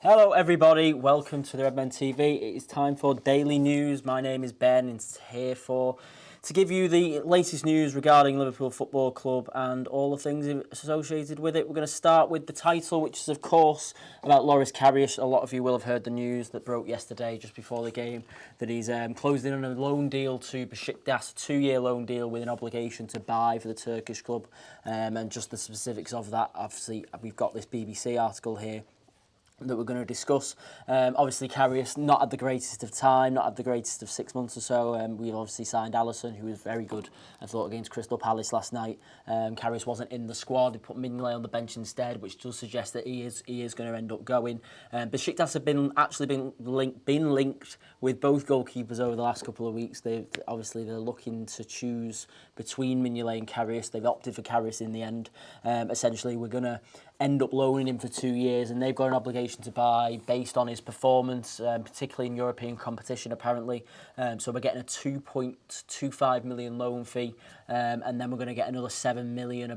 Hello everybody, welcome to the Redmen TV. It is time for daily news. My name is Ben and it's here to give you the latest news regarding Liverpool Football Club and all the things associated with it. We're going to start with the title, which is of course about Loris Karius. A lot of you will have heard the news that broke yesterday just before the game that he's closed in on a loan deal to Besiktas, a 2-year loan deal with an obligation to buy for the Turkish club, and just the specifics of that. Obviously we've got this BBC article here that we're going to discuss. Obviously, Karius not had the greatest of time, not had the greatest of 6 months or so. We've obviously signed Alisson, who was very good, I thought, against Crystal Palace last night. Karius wasn't in the squad. They put Mignolet on the bench instead, which does suggest that he is going to end up going. Besiktas have been linked with both goalkeepers over the last couple of weeks. They're looking to choose between Mignolet and Karius. They've opted for Karius in the end. Essentially, we're going to end up loaning him for 2 years, and they've got an obligation to buy based on his performance, particularly in European competition, apparently. So we're getting a 2.25 million loan fee, and then we're going to get another 7 million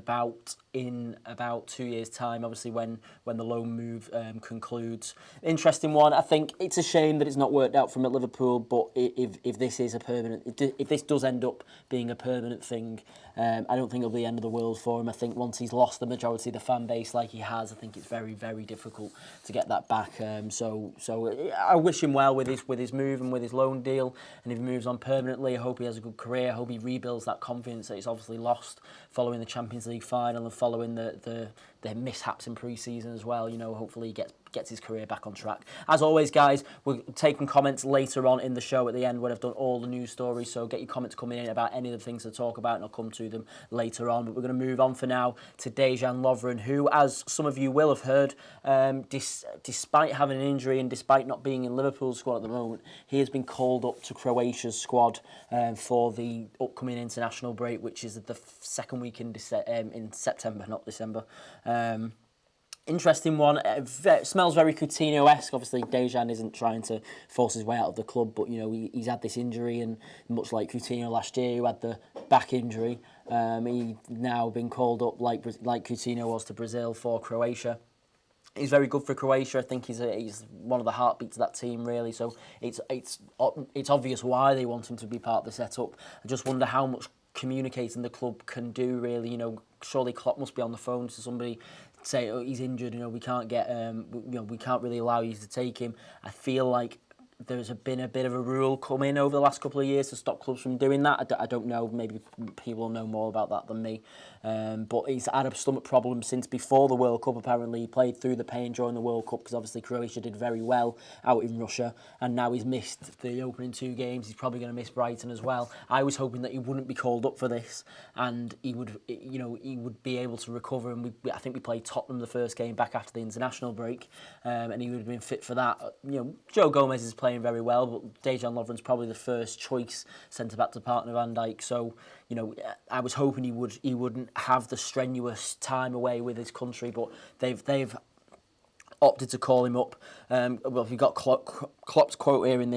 in about 2 years' time, obviously when the loan move concludes. Interesting one. I think it's a shame that it's not worked out for him at Liverpool, but if this is a permanent, if this does end up being a permanent thing, I don't think it'll be the end of the world for him. I think once he's lost the majority of the fan base like he has, I think it's very, very difficult to get that back. So I wish him well with his move and with his loan deal, and if he moves on permanently, I hope he has a good career. I hope he rebuilds that confidence that he's obviously lost following the Champions League final and following the mishaps in pre-season as well. You know, hopefully he gets his career back on track. As always, guys, we're taking comments later on in the show at the end when I've done all the news stories, so get your comments coming in about any of the things to talk about and I'll come to them later on. But we're going to move on for now to Dejan Lovren, who, as some of you will have heard, despite having an injury and despite not being in Liverpool's squad at the moment, he has been called up to Croatia's squad for the upcoming international break, which is the second week in September, not December. Interesting one. Smells very Coutinho-esque. Obviously, Dejan isn't trying to force his way out of the club, but you know he's had this injury, and much like Coutinho last year, who had the back injury, he's now been called up like Coutinho was to Brazil for Croatia. He's very good for Croatia. I think he's one of the heartbeats of that team, really. So it's obvious why they want him to be part of the setup. I just wonder how much communicating the club can do, really. You know, surely Klopp must be on the phone to somebody, say, oh, he's injured, you know, we can't we can't really allow you to take him. I feel like there's been a bit of a rule come in over the last couple of years to stop clubs from doing that. I don't know, maybe people know more about that than me. But he's had a stomach problem since before the World Cup, apparently. He played through the pain during the World Cup because obviously Croatia did very well out in Russia, and now he's missed the opening 2 games. He's probably going to miss Brighton as well. I was hoping that he wouldn't be called up for this and he would be able to recover, and I think we played Tottenham the first game back after the international break, and he would have been fit for that. You know, Joe Gomez is playing very well, but Dejan Lovren's probably the first choice centre-back to partner Van Dijk. So, you know, I was hoping he wouldn't have the strenuous time away with his country, but they've opted to call him up. Well, we've got Klopp's quote here in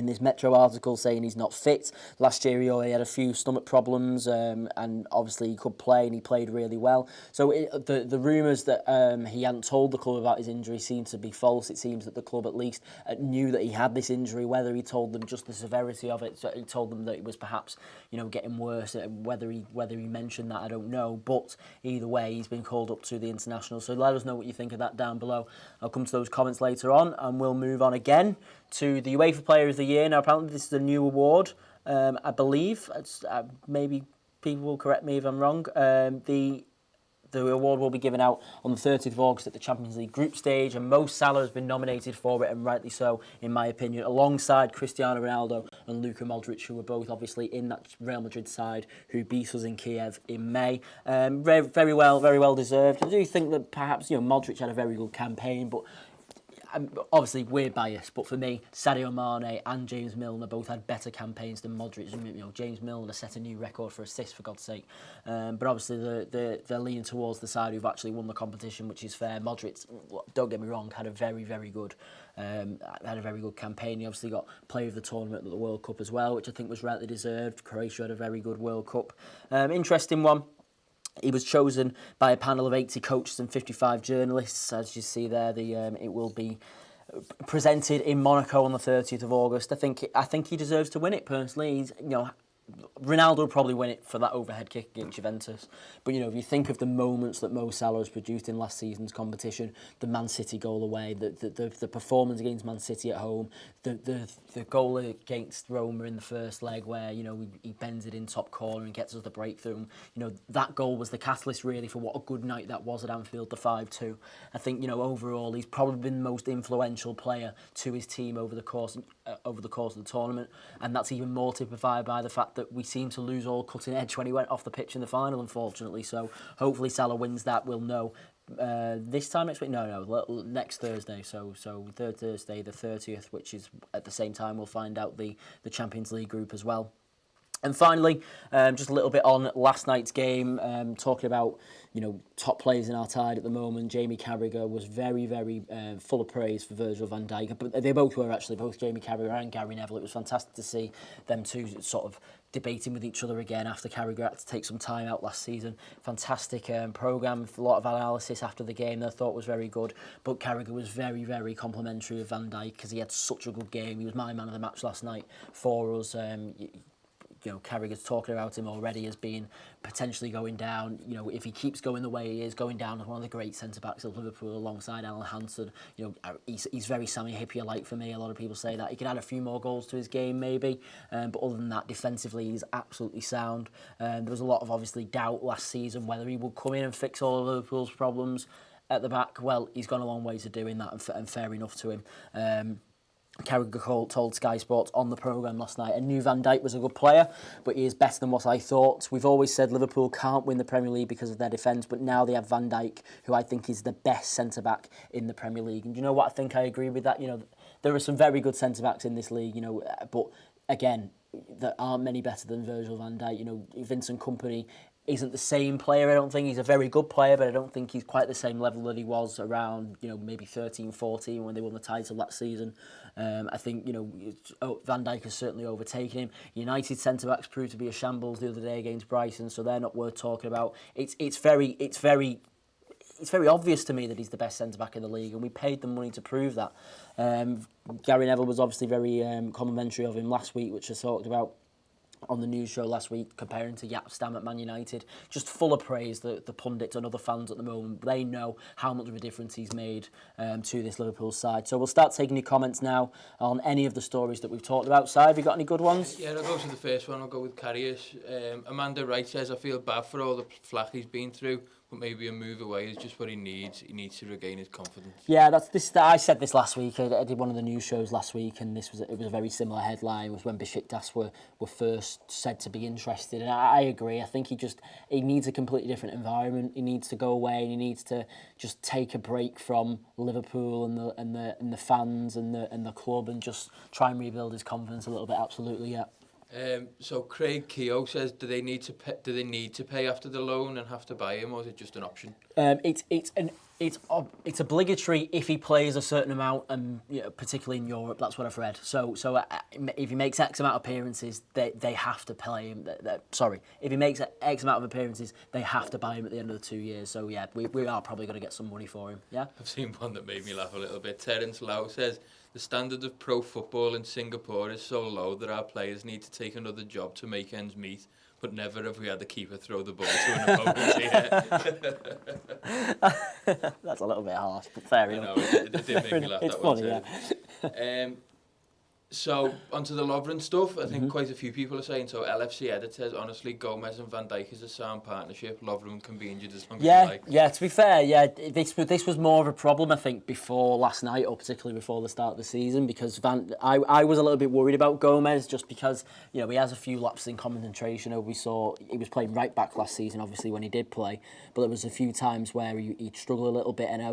this Metro article saying he's not fit. Last year he only had a few stomach problems, and obviously he could play, and he played really well. So the rumours that he hadn't told the club about his injury seem to be false. It seems that the club at least knew that he had this injury. Whether he told them just the severity of it, so he told them that it was perhaps, you know, getting worse. Whether he mentioned that, I don't know. But either way, he's been called up to the international. So let us know what you think of that down below. I'll come to those comments later on, and we'll move on again to the UEFA Player of the Year. Now, apparently this is a new award, I believe. Maybe people will correct me if I'm wrong. The award will be given out on the 30th of August at the Champions League group stage, and Mo Salah has been nominated for it, and rightly so, in my opinion, alongside Cristiano Ronaldo and Luka Modric, who were both obviously in that Real Madrid side who beat us in Kiev in May. Very well deserved. I do think that perhaps, you know, Modric had a very good campaign, but obviously we're biased, but for me, Sadio Mane and James Milner both had better campaigns than Modric. You know, James Milner set a new record for assists, for God's sake. But obviously they're leaning towards the side who've actually won the competition, which is fair. Modric, don't get me wrong, had a very good campaign. He obviously got player of the tournament at the World Cup as well, which I think was rightly deserved. Croatia had a very good World Cup. Interesting one. He was chosen by a panel of 80 coaches and 55 journalists. As you see there, it will be presented in Monaco on the 30th of August. I think he deserves to win it personally. He's, Ronaldo will probably win it for that overhead kick against Juventus. But, if you think of the moments that Mo Salah has produced in last season's competition, the Man City goal away, the performance against Man City at home, the goal against Roma in the first leg where, he bends it in top corner and gets us the breakthrough. That goal was the catalyst really for what a good night that was at Anfield, the 5-2. I think, overall, he's probably been the most influential player to his team over the course of the tournament. And that's even more typified by the fact that we seem to lose all cutting edge when he went off the pitch in the final, unfortunately. So hopefully Salah wins that. We'll know this time next week. No, next Thursday. So third Thursday, the 30th, which is at the same time we'll find out the Champions League group as well. And finally, just a little bit on last night's game, talking about, top players in our tide at the moment. Jamie Carragher was very, very full of praise for Virgil van Dijk. But they both were actually, both Jamie Carragher and Gary Neville. It was fantastic to see them two sort of debating with each other again after Carragher had to take some time out last season. Fantastic programme, a lot of analysis after the game that I thought was very good. But Carragher was very, very complimentary of Van Dijk because he had such a good game. He was my man of the match last night for us. Carragher's talking about him already as being potentially going down. If he keeps going the way he is, going down as one of the great centre-backs of Liverpool alongside Alan Hansen. He's very Sammy Hyypiä-like for me. A lot of people say that. He could add a few more goals to his game, maybe. But other than that, defensively, he's absolutely sound. There was a lot of, obviously, doubt last season whether he would come in and fix all of Liverpool's problems at the back. Well, he's gone a long way to doing that, and fair enough to him. Carragher told Sky Sports on the programme last night, I knew Van Dijk was a good player, but he is better than what I thought. We've always said Liverpool can't win the Premier League because of their defence, but now they have Van Dijk, who I think is the best centre-back in the Premier League. And you know what? I think I agree with that. There are some very good centre-backs in this league, but again, there aren't many better than Virgil van Dijk. Vincent Kompany isn't the same player, I don't think. He's a very good player, but I don't think he's quite the same level that he was around, maybe 13, 14 when they won the title that season. I think, Van Dijk has certainly overtaken him. United centre-backs proved to be a shambles the other day against Brighton, so they're not worth talking about. It's very obvious to me that he's the best centre-back in the league, and we paid them money to prove that. Gary Neville was obviously very complimentary of him last week, which I talked about on the news show last week, comparing to Jaap Stam at Man United. Just full of praise, the pundits and other fans at the moment. They know how much of a difference he's made to this Liverpool side. So we'll start taking your comments now on any of the stories that we've talked about. Si, have you got any good ones? Yeah, I'll go to the first one. I'll go with Karius. Amanda Wright says, I feel bad for all the flack he's been through, but maybe a move away is just what he needs. He needs to regain his confidence. Yeah, I said this last week. I did one of the news shows last week, and it was a very similar headline. It was when Besiktas were first said to be interested, and I agree. I think he needs a completely different environment. He needs to go away, and he needs to just take a break from Liverpool and the fans and the club, and just try and rebuild his confidence a little bit. Absolutely, yeah. So Craig Keogh says, do they need to pay after the loan and have to buy him, or is it just an option? It's obligatory if he plays a certain amount, and particularly in Europe. That's what I've read. So if he makes X amount of appearances, they have to play him. If he makes X amount of appearances, they have to buy him at the end of the 2 years. So yeah, we are probably going to get some money for him. Yeah. I've seen one that made me laugh a little bit. Terence Lau says, the standard of pro football in Singapore is so low that our players need to take another job to make ends meet, but never have we had the keeper throw the ball to an opponent here. That's a little bit harsh, but fair enough. It did make me laugh. It's that funny, one, yeah. So, onto the Lovren stuff, I think quite a few people are saying, so LFC edit says, honestly, Gomez and Van Dijk is a sound partnership. Lovren can be injured as long as he likes. Yeah, to be fair, this was more of a problem, I think, before last night, or particularly before the start of the season, because I was a little bit worried about Gomez, just because, he has a few lapses in concentration. We saw he was playing right back last season, obviously, when he did play, but there was a few times where he'd struggle a little bit, and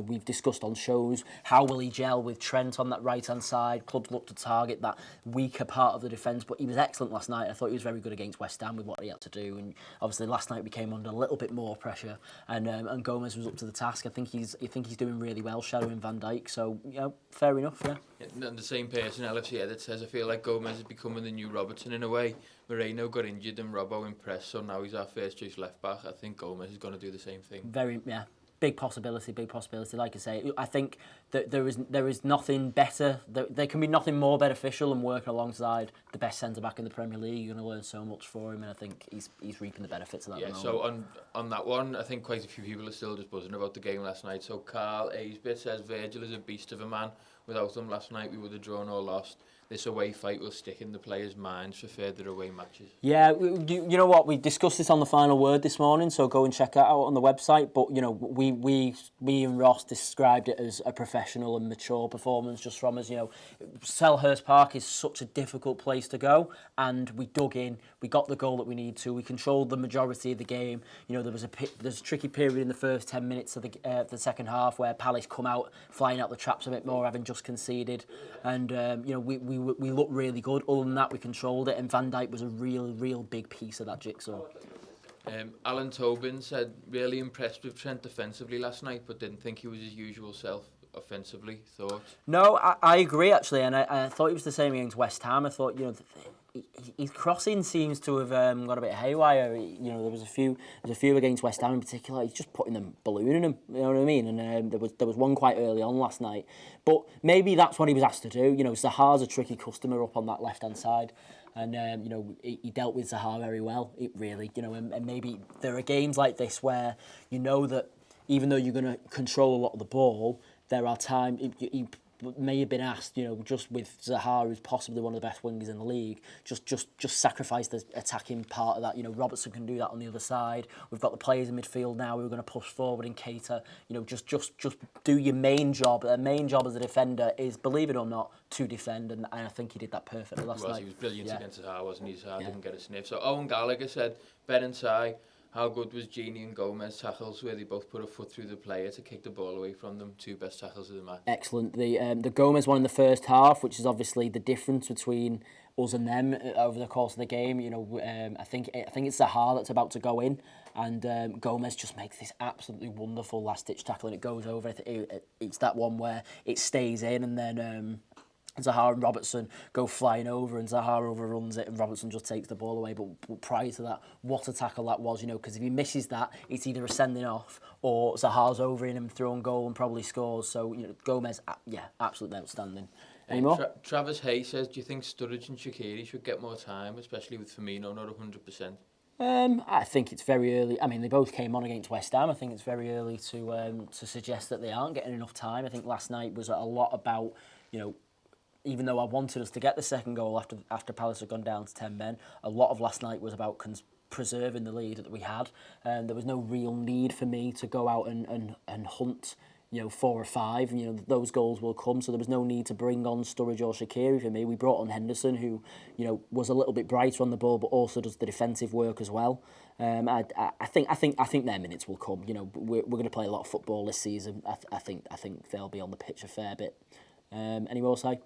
we've discussed on shows, how will he gel with Trent on that right-hand side? Clubs looked to target that weaker part of the defence. But he was excellent last night. I thought he was very good against West Ham with what he had to do. And obviously last night we came under a little bit more pressure, and Gomez was up to the task. I think he's doing really well, shadowing Van Dijk. So fair enough. Yeah. And the same person, LFC edit, says, I feel like Gomez is becoming the new Robertson in a way. Moreno got injured and Robbo impressed, so now he's our first choice left back. I think Gomez is going to do the same thing. Big possibility. Like I say, I think that there is nothing better. There can be nothing more beneficial than working alongside the best centre back in the Premier League. You're going to learn so much for him, and I think he's reaping the benefits of that. Yeah. So on that one, I think quite a few people are still just buzzing about the game last night. So Carl Aisbit says Virgil is a beast of a man. Without him last night, we would have drawn or lost. This away fight will stick in the players' minds for further away matches. Yeah, you know what? We discussed this on the final word this morning, so go and check that out on the website. But we and Ross described it as a professional and mature performance just from us. Selhurst Park is such a difficult place to go, and we dug in. We got the goal that we need to. We controlled the majority of the game. There's a tricky period in the first 10 minutes of the second half where Palace come out flying out the traps a bit more, having just conceded, and we looked really good. Other than that, we controlled it, and Van Dijk was a real big piece of that jigsaw. Alan Tobin said, really impressed with Trent defensively last night, but didn't think he was his usual self offensively. Thoughts? No, I agree actually, and I thought he was the same against West Ham. I thought his crossing seems to have got a bit haywire. There was a few against West Ham in particular. He's just putting them, ballooning them. You know what I mean? And there was one quite early on last night. But maybe that's what he was asked to do. Zaha's a tricky customer up on that left hand side, and he dealt with Zaha very well. It really, and maybe there are games like this where that even though you're going to control a lot of the ball, there are times he may have been asked, just with Zaha, who's possibly one of the best wingers in the league, just sacrifice the attacking part of that. Robertson can do that on the other side. We've got the players in midfield now who are going to push forward in Keita. Just do your main job. The main job as a defender is, believe it or not, to defend, and I think he did that perfectly last night. He was brilliant against Zaha, wasn't he? Zaha didn't get a sniff. So Owen Gallagher said, Ben and Sai, how good was Gini and Gomez tackles where they both put a foot through the player to kick the ball away from them? Two best tackles of the match. Excellent. The Gomez one in the first half, which is obviously the difference between us and them over the course of the game. I think it's Zaha that's about to go in, and Gomez just makes this absolutely wonderful last-ditch tackle, and it goes over. It's that one where it stays in, and then Zaha and Robertson go flying over, and Zaha overruns it, and Robertson just takes the ball away. But prior to that, what a tackle that was, because if he misses that, it's either a sending off or Zaha's over in him, through on goal, and probably scores. So, Gomez, absolutely outstanding. Any more? Travis Hay says, do you think Sturridge and Shaqiri should get more time, especially with Firmino not 100%? I think it's very early. I mean, they both came on against West Ham. I think it's very early to suggest that they aren't getting enough time. I think last night was a lot about, even though I wanted us to get the second goal after Palace had gone down to 10 men, a lot of last night was about preserving the lead that we had. There was no real need for me to go out and hunt, 4 or 5. Those goals will come, so there was no need to bring on Sturridge or Shaqiri for me. We brought on Henderson, who, was a little bit brighter on the ball, but also does the defensive work as well. I think their minutes will come. We're going to play a lot of football this season. I think they'll be on the pitch a fair bit. Any more, Si?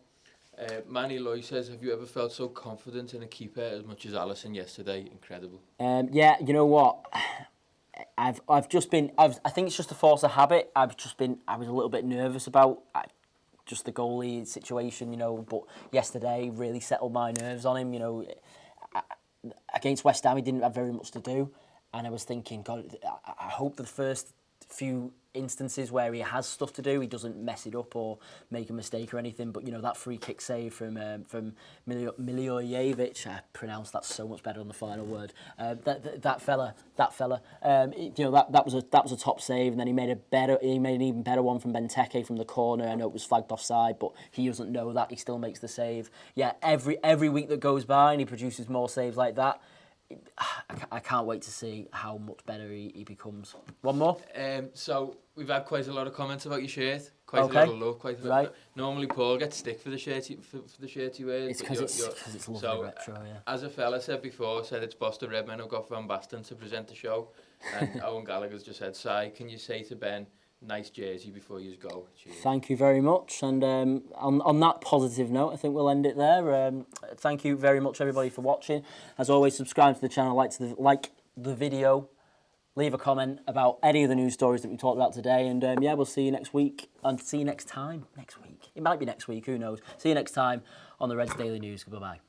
Manny Loy says, have you ever felt so confident in a keeper as much as Alisson yesterday? Incredible. Yeah, you know what? I think it's just a force of habit. I was a little bit nervous about just the goalie situation, but yesterday really settled my nerves on him. Against West Ham, he didn't have very much to do, and I was thinking, God, I hope the first few instances where he has stuff to do, he doesn't mess it up or make a mistake or anything. But that free kick save from Milivojevic, I pronounced that so much better on the final word. That fella, that was a top save, and then he made an even better one from Benteke from the corner. I know it was flagged offside, but he doesn't know that. He still makes the save. Yeah, every week that goes by and he produces more saves like that, I can't wait to see how much better he becomes. One more? So we've had quite a lot of comments about your shirt. Quite a lot of love. Quite a lot. Normally Paul gets stick for the shirt for the shirt he wears. It's because it's lovely retro, yeah. As a fella said before, it's boss the Redmen who got Van Basten to present the show. And Owen Gallagher's just said, Si, can you say to Ben, nice jersey before you go. Cheers. Thank you very much. And on that positive note, I think we'll end it there. Thank you very much, everybody, for watching. As always, subscribe to the channel, like the video, leave a comment about any of the news stories that we talked about today. And yeah, we'll see you next week. And see you next time. Next week. It might be next week, who knows. See you next time on the Reds Daily News. Goodbye.